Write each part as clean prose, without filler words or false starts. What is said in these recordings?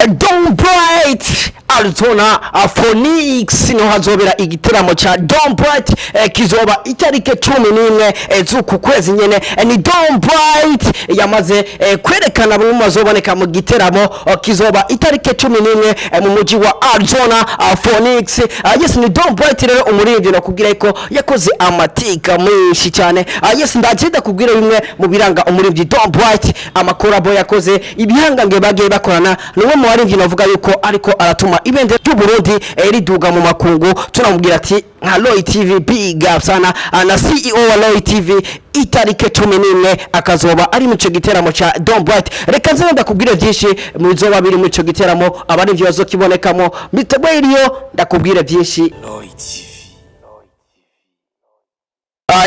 Don't Bright Arizona Phoenix no hazobera igiteramo cha Don't Bright kizoba itarike 11 z'uku kwezi nyene ni Don't Bright yamaze kwerekana bamwe mazoboneka mu giteramo kizoba itarike 11 mu muji wa Arizona Phoenix. Yes ni Don't Bright rero umuririmbyi no kugira ko yakoze amateka menshi cyane. Yes ndagenda kubwira bimwe mu biranga umuririmbyi Don't Bright amakorabo yakoze ibihangange bagiye bakorana numwe mu baririmbyi navuga yuko ariko aratuma ibendera ry'u Burundi riduga mu makungu. Tunamubwira ati RYA TV big up sana na CEO wa RYA TV itarike 11 akazoba ari mu cyo giteramo cha Don't Bright. Reka nze ndakubwira byinshi mu bizoba biri mu cyo giteramo abarivyo bazokibonekamo mitegwiriyo ndakubwira byinshi RYA TV.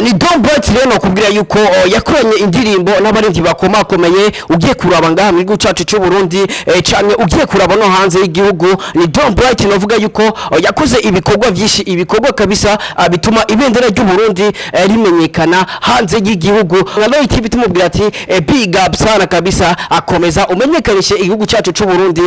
Ni Don't Bright rero no kubwira yuko yakoranye indirimbo n'abarivyi bakomakomeye ugiye kuraba ngaha mu gihugu cyacu cy'u Burundi cyane ugiye kuraba no hanze y'igihugu. Ni Don't Bright novuga yuko yakoze ibikorwa byinshi ibikorwa kabisa bituma ibendera ry'u Burundi rimenyekana hanze y'igihugu. RYA TV tumubwira ati big up sana kabisa akomeza umenyekanishe igihugu cyacu cy'u Burundi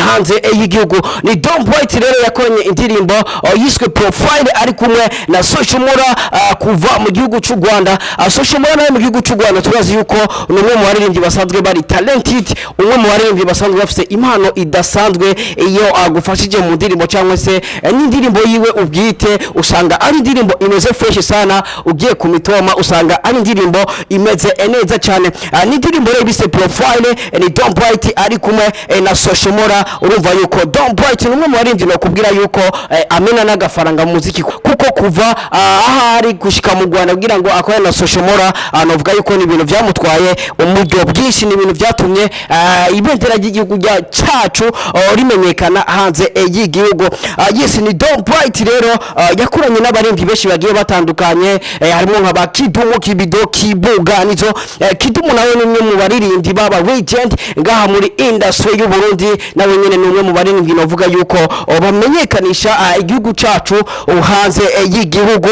hanze y'igihugu. Ni Don't Bright rero yakoranye indirimbo yiswe Profile ari kumwe na Social Mura kuva mu gihugu cy'u Rwanda. Social Mura mu gihugu cy'u Rwanda turazi yuko numwe mu baririmbyi basanzwe bari talented, umwe mu baririmbyi basanzwe bafite impano idasanzwe iyo agufashije mu ndirimbo cyangwa se n'indirimbo yiwe ubwite usanga ari indirimbo imeze fresh sana ugiye kumitoma usanga ari indirimbo imeze neza cyane. N'indirimbo rero bise Profile ni Don't Bright ari kumwe na Social Mura. Urumva yuko Don't Bright numwe mu baririmbyi no kubwira yuko amena n'agafaranga mu muziki kuko kuva ahari gushika mu Rwanda kugira ngo akore na Social Mura anovuga yuko ni ibintu byamutwaye umuryo bwinshi ni ibintu byatumye ibendera ry'igihugu cyacu rimenyekana hanze y'igihugu. Yes ni Don't Bright rero yakuranye n'abaririmbyi benshi bagiye batandukanye harimo nka Kidumu Kibido Kibuga nizo Kidumu nawe ni umwe mu baririmbyi baba legend ngaha muri industry y'u Burundi nawe nyene ni umwe mu baririmbyi novuga yuko bamenyekanisha igihugu cyacu hanze y'igihugu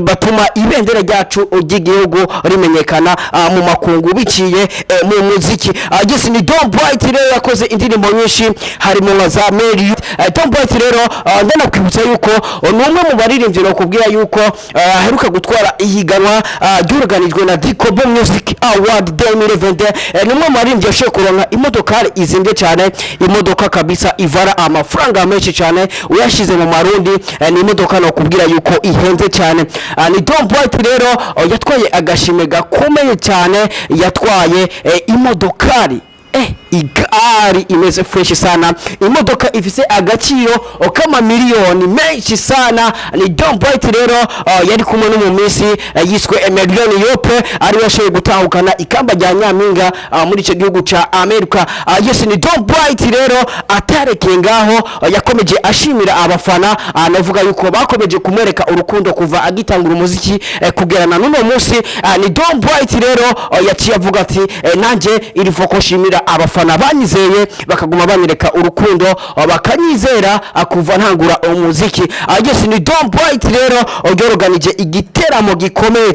batuma ibendera ryacu ry'igihugu rimenyekana mu makungu biciye mu muziki. Yes ni Don't Bright rero yakoze indirimbo nyinshi harimo nka za Mary. Don't Bright rero ndanakwibutsa yuko numwe mu baririmbyi no kubwira yuko aheruka gutwara ihiganwa ry'uruganijwe na DICOBU Music Award 2020. Numwe mu baririmbyi yashoboye kuronka imodokari izinze cyane, imodoka kabisa ivara amafaranga menshi cyane uyashize mu marundi. Ni imodoka no kubwira yuko ihenze cyane. Ni Don't Bright rero yatwaye agashime gakomeye cyane yatwaye imodokari igari imeze fresh sana, imodoka ifise agaciro kama miliyoni menshi sana. Ni Don't Bright rero yari kumwe no mu minsi yiswe Million Yope ari yashoye gutahukana ikamba rya nyaminga muri cyo gihugu ca America. Yes ni Don't Bright rero atarekeye ngaho yakomeje ashimira abafana anavuga yuko bakomeje kumwereka urukundo kuva agitangura umuziki kugerana n'uno munsi. Ni Don't Bright rero yaciye avuga ati nanje iri foko shimira abafana banyizeye bakaguma banyereka urukundo bakanyizera akuva ntangura umuziki. Yes ni Don't Bright rero organize igiteramo gikomeye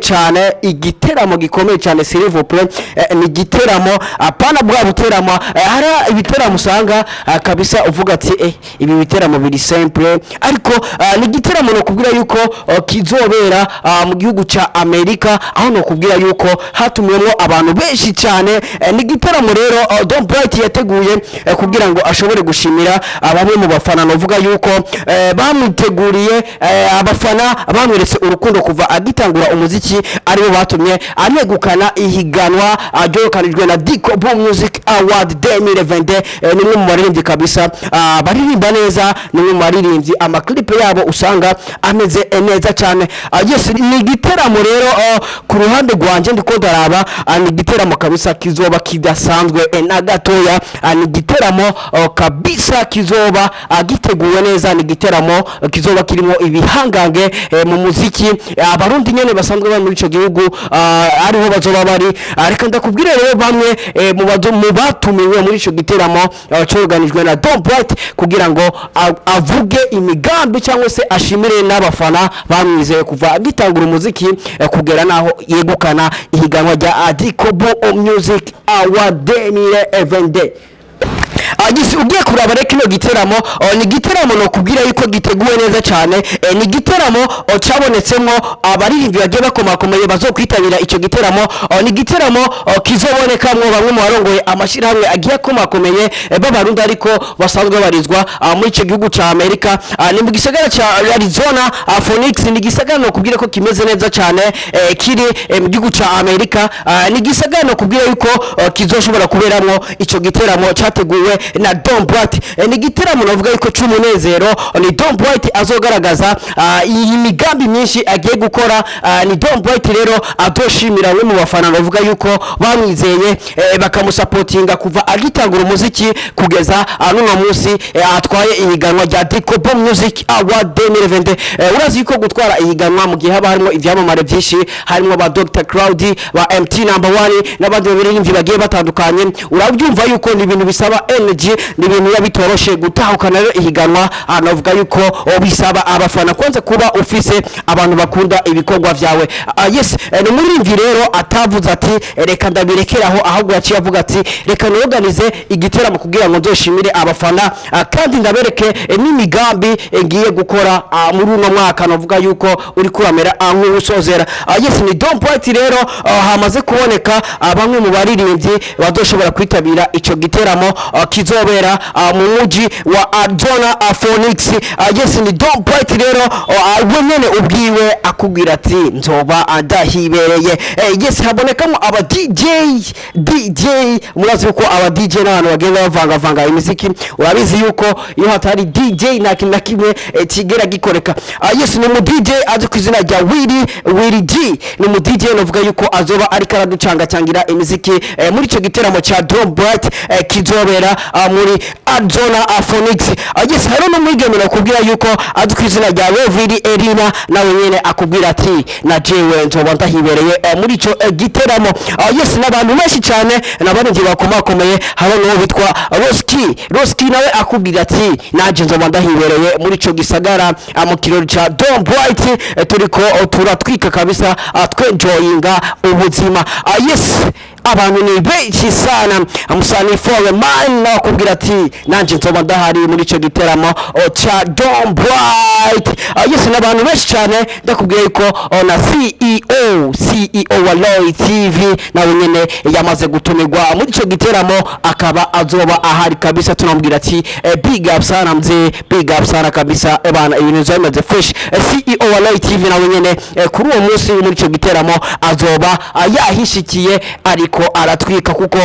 cyane s'il vous plaît. Ni igiteramo apana bwa buteramo hari ibiteramo usanga kabisa uvuga ati ibi biteramo biri simple ariko ni igiteramo no kubwira yuko kizobera mu gihugu ca America aho no kubwira yuko hatumyemo abantu benshi cyane. Ni igiteramo rero Don't Bright yateguye kugira ngo ashobore gushimira abamwe mu bafana novuga yuko bamuteguriye abafana bamweretse urukundo kuva agitangura umuziki aribo batumye anegukana ihiganwa ryokanijwe na DICOBU Music Award 2020. Nimwe mu baririmbyi kabisa baririmba neza, nimwe mu baririmbyi amaklipe yabo usanga ameze neza cyane. Yes ni igiteramo rero ku ruhande rwanje ndiko ndaraba ni igiteramo kabisa kizoba kidasanzwe na gatoya. Ni igiteramo kabisa kizoba giteguwe neza, ni igiteramo kizoba kirimo ibihangange mu muziki abarundi nyene basanzwe bari muri ico gihugu ariho bazoba bari. Reka ndakubwire rero bamwe mu batumiwe muri ico giteramo cyoganijwe na Don't Bright kugira ngo avuge imigambi cyangwa se ashimire n'abafana bamwizeye kuva gitangura umuziki kugera naho yegukana ihiganwa rya DICOBU Music Award 2020. agisi ugiye kuraba rero kino giteramo ni giteramo no kubwira yuko giteguwe neza cyane ni giteramo cyabonetsemo abaririmbyi bagiye bakomakomeye bazokwitabira icyo giteramo ni giteramo kizobonekamwo bamwe mu barongoye amashirahamwe agiye akomakomeye b'abarundi ariko basanzwe barizwa muri icyo gihugu ca Amerika ni mu gisagara ca Arizona Phoenix ni gisagara no kubwira ko kimeze neza cyane kiri mu gihugu ca Amerika ni gisagara no kubwira yuko kizoshobora kuberamwo icyo giteramo cyateguwe na Don Bright ni giteramo navuga yuko cy'umunezero ni Don Bright azogaragaza iyi migambi myinshi agiye gukora ni Don Bright rero adoshimira we mu bafana navuga yuko bamwizeye bakamusapotinga kuva agitangura umuziki kugeza n'uno munsi atwaye ihiganwa rya DICOBU Music Award 2020 urazi yuko gutwara ihiganwa mu gihe haba harimo ivyamamare byinshi harimo ba Dr Claude ba MT number 1 n'abandi babiri bagiye batandukanye urabyumva yuko ni ibintu bisaba energy ni ibintu yabitoroshe gutahukana rero ihiganwa anavuga yuko bisaba abafana kwanza kuba ufise abantu bakunda ibikorwa vyawe yes ni muri rero atavuze ati reka ndabirekeraho ahubwo yaciye avuga ati reka norganize igiteramo kugira ngo nzoshimire abafana kandi ndabereke n'imigambi ngiye gukora muri uno mwaka navuga yuko uri kuramera nk'usozera yes ni Don Bright rero hamaze kuboneka bamwe mu baririmbyi badoshobora kwitabira ico giteramo kizobera mu muji wa Arizona Phoenix yes ni Don Bright rero wenyene ubwiwe akubwira ati nzoba adahibereye yes habonekamo aba DJ murazi uko aba DJ n'abantu bagenda bavanga imiziki urabizi yuko iyo hatari DJ na kimwe kigera gikoreka yes ni mu DJ azi ku izina rya Willy G ni mu DJ novuga yuko azoba ari karaducanga cyangira imiziki muri ico giteramo cha Don Bright kizobera muri Arizona Phoenix yes hari no mwigeme nakubwira yuko azi ku izina rya Willy Erina nawe nyene akubwira ati na jewe nzoba ndahibereye muri ico giteramo yes n'abantu benshi cyane n'abandi bakomakomeye hari no bitwa Roski nawe akubwira ati naje nzoba ndahibereye muri ico gisagara mu kirori cha Don Bright turiko turatwika kabisa twenjoyinga ubuzima yes abantu ni benshi sana amusani for man nakubwira ati nanje nzoba ndahari muri ico giteramo cha Don Bright yes n'abantu benshi cyane ndakubwiye yuko na CEO wa RYA TV nawe nyene yamaze gutumirwa muri ico giteramo akaba azoba ahari kabisa tunamubwira ati big up sana mzee big up sana kabisa bana ibintu zamaze fresh CEO wa RYA TV nawe nyene kuri uwo munsi muri ico giteramo azoba yahishikiye ariko aratwika kuko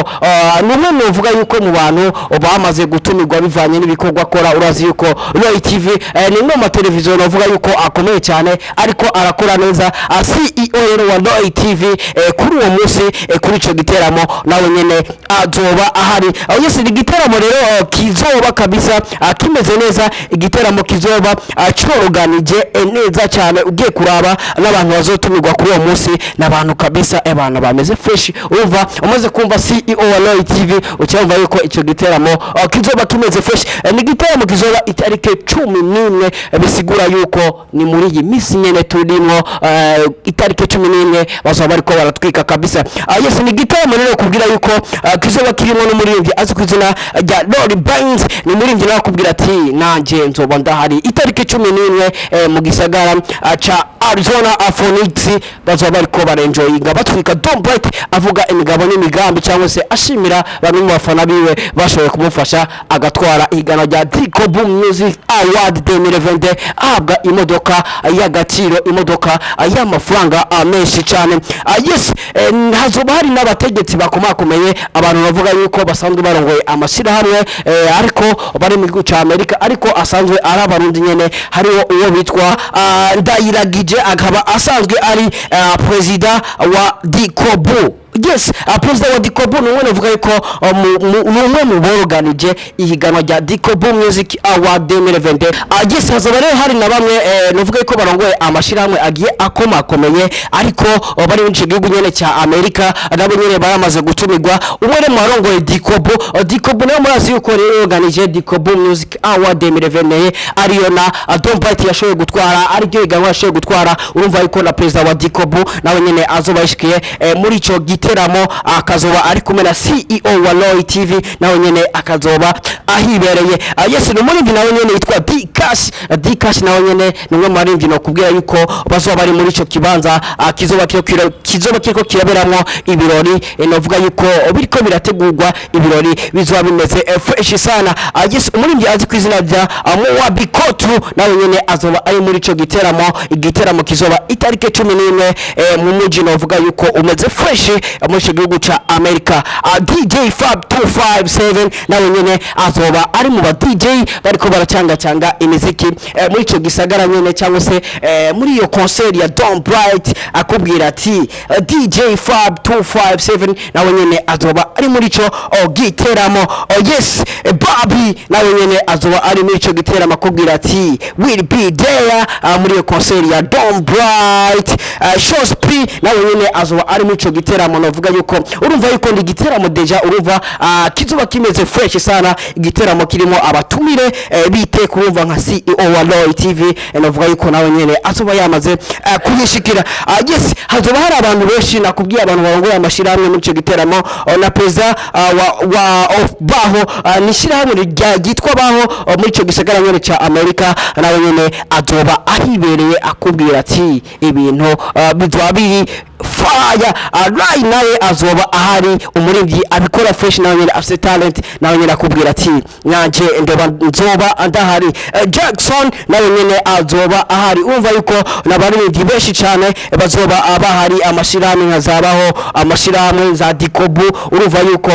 numwe muvuga yuko mu bantu bamaze gutumirwa bivanye n'ibikorwa akora urazi yuko RYA TV ni no mateleviziyo navuga yuko akomeye cyane ariko arakora neza CEO wa RYA TV kuri uwo munsi kuri ico giteramo nawe nyene azoba ahari yes igiteramo rero kizoba kabisa kimeze neza igiteramo kizoba coroganije neza cyane ugiye kuraba n'abantu bazotumirwa kuri uwo munsi n'abantu kabisa abantu bameze fresh urumva umaze kumva CEO wa RYA TV ucyumva yuko ico giteramo kizoba kimeze fresh ni giteramo kizoba itarike 11 bisigura yuko ni muri iyi misi nyene turimo itarike 11 bazoba bariko baratwika kabisa yes ni giteramo rero kubwira yuko kizoba kirimo no muri indi azi kuzina rya Lord Banks ni muri indi nakubwira ati nanje nzoba ndahari itarike 11 mu gisagara cha Arizona Phoenix bazoba bariko barenjoyinga batwika Don Bright avuga imigabo n'imigambi cyangwa se ashimira bamwe mu bafana biwe bashoboye kumufasha agatwara ihiganwa rya DICOBU Music Award 2020 ahabwa imodoka y'agaciro imodoka y'amafaranga menshi cyane yes hazoba hari n'abategetsi bakomakomeye abantu bavuga yuko basanzwe barongoye amashirahamwe ariko bari mu gihugu ca Amerika ariko asanzwe ari abarundi nyene hariho uwo bitwa Ndayiragije akaba asanzwe ari president wa DICOBU yes president wa DICOBU numwe navuga yuko numwe mu boroganije ihiganwa rya DICOBU Music Award 2020 yes hazoba rero hari na bamwe navuga yuko barongoye amashirahamwe agiye akomakomeye ariko bari mu gihugu nyene cya Amerika nabo nyene baramaze gutumirwa umwe mu barongoye DICOBU nayo murazi yuko rero organize DICOBU Music Award 2020 ariyo na Don Bright yashoboye gutwara ariko ihiganwa yashoboye gutwara urumva yuko na president wa DICOBU nawe nyene azoba yishikiye muri ico giteramo akazoba ari kumwe na CEO wa RYA TV nawe nyene akazoba ahibereye. Yes no muri nawe nyene yitwa D-Cash nawe nyene nimwe mu barimvyi no kubwira yuko bazoba bari muri ico kibanza kizoba kiriko kiraberamwo ibirori novuga yuko biriko birategurwa ibirori bizoba bimeze fresh sana. Yes umurimvyi azi kwizina rya RYA DICOBU nawe nyene azoba ari muri ico igiteramo kizoba itarike 11 mu muji novuga yuko umeze fresh mu gihugu ca America. DJ Fab 257 nawe nyene azoba ari mu ba DJ bariko baracanga imiziki muri ico gisagara nyene cyangwa se muri iyo concert ya Don Bright akubwira ati DJ Fab 257 nawe nyene azoba ari muri ico giteramo. Yes Bobby nawe nyene azoba ari muri ico giteramo akubwira ati will be there muri iyo concert ya Don Bright. Shows P nawe nyene azoba ari muri ico giteramo novuga yuko urumva yuko ndi giteramo deja urumva kizoba kimeze fresh sana. Igiteramo kirimo abatumire bite kurumva nka CEO wa RYA TV novuga yuko nawe nyene azoba yamaze kuyishikira. Yes hazoba hari abantu benshi nakubwiye abantu barongoye amashirahamwe muri ico giteramo na peza wa of baho nishirahamwe ryitwa baho muri ico gisagara nyene ca America nawe nyene azoba ahibereye akubwira ati ibintu bizwa biri fire. Right nawe azoba ahari umurimvyi abikora fresh nawe nyene afite talent nawe nyene akubwira ati nyanje nzoba ndahari. Jackson nawe nyene azoba ahari umva yuko nabarimvyi benshi cyane bazoba abahari amashirahamwe nkazabaho amashirahamwe za DICOBU urumva yuko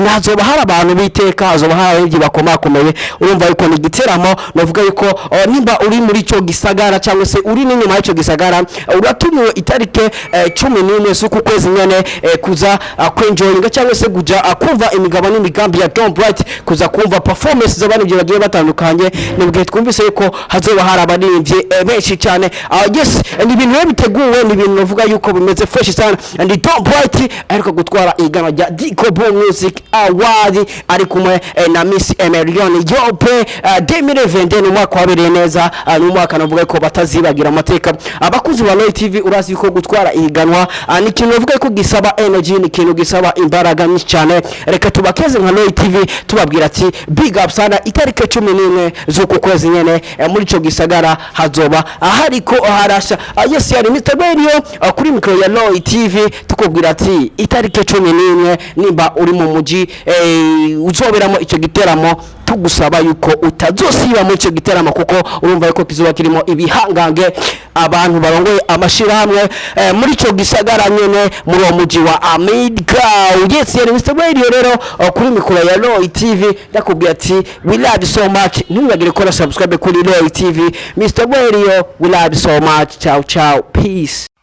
nazoba hari abantu biteka azoba hari abarimvyi bakomakomeye urumva yuko ni giteramo novuga yuko nimba uri muri ico gisagara cyangwa se uri n'inyuma y'ico gisagara uratumiwe itarike 11 z'uku kwezi nyene kuza kwenjoyinga cyangwa se kuja kumva imigabo n'imigambi ya Don Bright kuza kumva performance z'abantu bagiye batandukanye nibwo twumvise yuko hazoba hari abarimvye benshi cyane. Yes ni ibintu biteguwe ni ibintu novuga yuko bimeze fresh sana and Don Bright ariko gutwara ihiganwa rya DICOBU Music Award ari kumwe na Miss Emilion Yope 2020 mu mwaka wabereye neza mu mwaka novuga yuko batazibagira amateka. Abakuzi wa RYA TV urazi yuko gutwara ihiganwa ni ikintu novuga yuko gisaba energy ni ikintu gisaba imbaraga nyinshi cyane. Reka tubakeze nka RYA TV tubabwira ati big up sana itarike 11 z'uku kwezi nyene muri ico gisagara hazoba hariko harasha. Yes yari Mr. Radio kuri mikro ya RYA TV tukubwira ati itarike 11 nimba uri mu muji uzoberamo ico giteramo tugusaba yuko utazosiba muri ico giteramo kuko urumva yuko kizoba kirimo ibihangange abantu barongoye amashirahamwe muri ico gisagara nyene muri uwo muji wa America. Yes yari Mr. Radio rero kuri mikoro ya RYA TV ndakubwira ati we love you so much ntibagire ko subscribe kuri RYA TV. Mr. Radio we love you so much. Ciao ciao peace.